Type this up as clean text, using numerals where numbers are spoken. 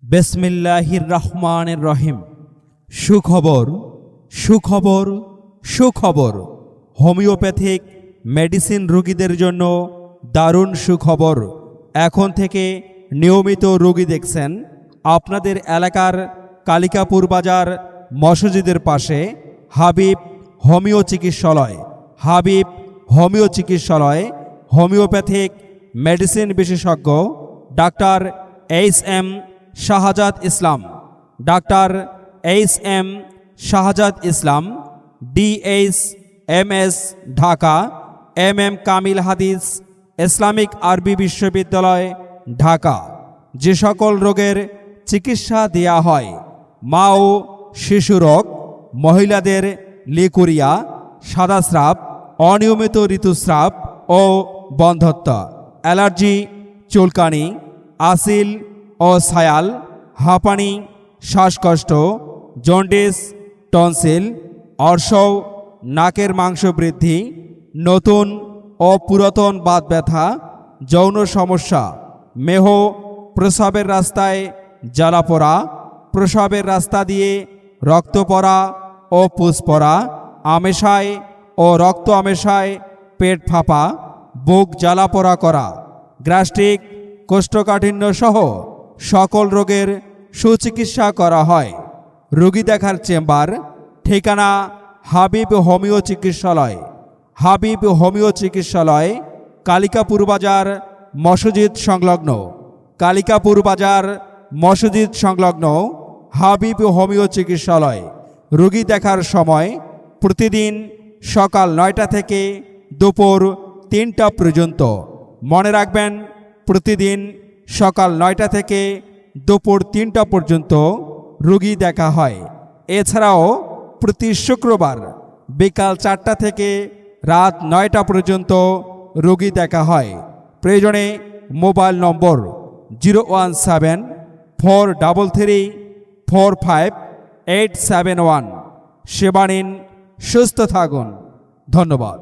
বিসমিল্লাহির রহমানির রহিম। সুখবর সুখবর সুখবর। হোমিওপ্যাথিক মেডিসিন রোগীদের জন্য দারুণ সুখবর। এখন থেকে নিয়মিত রোগী দেখছেন আপনাদের এলাকার কালিকাপুর বাজার মসজিদের পাশে হাবিব হোমিও চিকিৎসালয়। হাবিব হোমিও চিকিৎসালয় হোমিওপ্যাথিক মেডিসিন বিশেষজ্ঞ ডাক্তার এইচ.এম. শাহজাদ ইসলাম, ডাক্তার এইচ.এম. শাহজাদ ইসলাম, DH/MS ঢাকা, MM কামিল হাদিস ইসলামিক আরবি বিশ্ববিদ্যালয় ঢাকা। যে সকল রোগের চিকিৎসা দেয়া হয়: মা ও শিশু রোগ, মহিলাদের লিকুরিয়া, সাদাস্রাব, অনিয়মিত ঋতুস্রাব ও বন্ধ্যত্ব, অ্যালার্জি, চুলকানি, আসিল ও ছায়াল, হাঁপানি, শ্বাসকষ্ট, জন্ডিস, টনসিল, অর্শও, নাকের মাংস বৃদ্ধি, নতুন ও পুরাতন বাত ব্যথা, যৌন সমস্যা, মেহ, প্রস্রাবের রাস্তায় জ্বালা পোড়া, প্রস্রাবের রাস্তা দিয়ে রক্ত পড়া ও পুষ পড়া, আমেশায় ও রক্ত আমেশায় পেট ফাঁপা, বুক জ্বালা পোড়া করা, গ্যাস্ট্রিক, কোষ্ঠকাঠিন্য সহ সকল রোগের সুচিকিৎসা করা হয়। রোগী দেখার চেম্বার, ঠিকানা হাবিব হোমিও চিকিৎসালয়। হাবিব হোমিও চিকিৎসালয় কালিকাপুর বাজার মসজিদ সংলগ্ন। কালিকাপুর বাজার মসজিদ সংলগ্ন হাবিব হোমিও চিকিৎসালয়। রোগী দেখার সময় প্রতিদিন সকাল 9টা থেকে দুপুর 3টা পর্যন্ত। মনে রাখবেন, প্রতিদিন সকাল 9টা থেকে দুপুর 3টা পর্যন্ত রোগী দেখা হয়। এছাড়াও প্রতি শুক্রবার বিকাল 4টা থেকে রাত 9টা পর্যন্ত রোগী দেখা হয়। প্রয়োজনে মোবাইল নম্বর 017-433-45871 সেবা নিন, সুস্থ থাকুন। ধন্যবাদ।